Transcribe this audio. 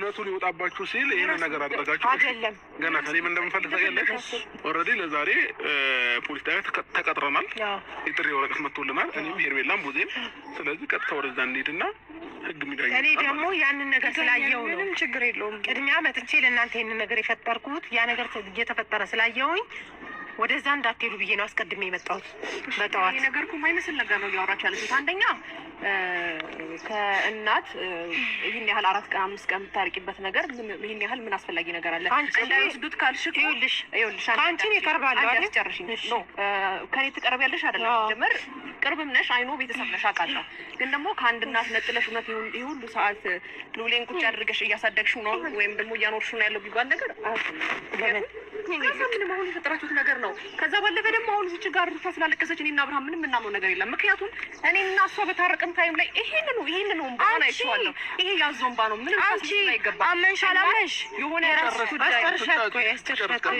እውነቱ ሊወጣባችሁ ሲል ይሄን ነገር አደረጋችሁ አይደለም? ገና ከኔም እንደምፈልግ ታውቂያለሽ። ኦልሬዲ ለዛሬ ፖሊስ ጣቢያ ተቀጥረናል። የጥሪ ወረቀት መጥቶልናል። እኔም ሄርሜላም ቡዜም። ስለዚህ ቀጥታ ወደዛ እንሄድና ህግ ሚዳይ እኔ ደግሞ ያንን ነገር ስላየው ነው። ምንም ችግር የለውም። ቅድሚያ መጥቼ ለእናንተ ይሄንን ነገር የፈጠርኩት ያ ነገር እየተፈጠረ ስላየውኝ ወደዛ እንዳትሄዱ ብዬ ነው አስቀድሜ የመጣሁት። በጠዋት ይሄ ነገር እኮ የማይመስል ነገር ነው እያወራች ያለችው። አንደኛ ከእናት ይሄን ያህል 4 ቀን 5 ቀን የምታርቂበት ነገር ይሄን ያህል ምን አስፈላጊ ነገር አለ? እንዳይወስዱት ካልሽ ይኸውልሽ አንቺን ይቀርባል አይደል? ጨርሽኝ ነው ከኔ ትቀርቢያለሽ አይደል? ጀመር ቅርብም ነሽ አይኖ ቤተሰብ ነሽ አውቃለሁ። ግን ደግሞ ከአንድ እናት ነጥለሽ እውነት ይሄ ሁሉ ሰዓት ሉሌን ቁጭ አድርገሽ እያሳደግሽው ነው ወይም ደግሞ እያኖርሽው ነው ያለው ቢባል ነገር ምንም አሁን የፈጠራችሁት ነገር ነው። ከዛ ባለፈ ደግሞ አሁን እዚህ ጋር ተስላለቀሰች እኔና አብርሃም ምንም እናምነው ነገር የለም። ምክንያቱም እኔና እሷ በታረቅም ታይም ላይ ይሄንን ነው ባና አይቼዋለሁ። ይሄ ያዞምባ ነው ምንም ታስብ አይገባ አመንሽ አላመንሽ የሆነ ራስ ጉዳይ አስተርሻት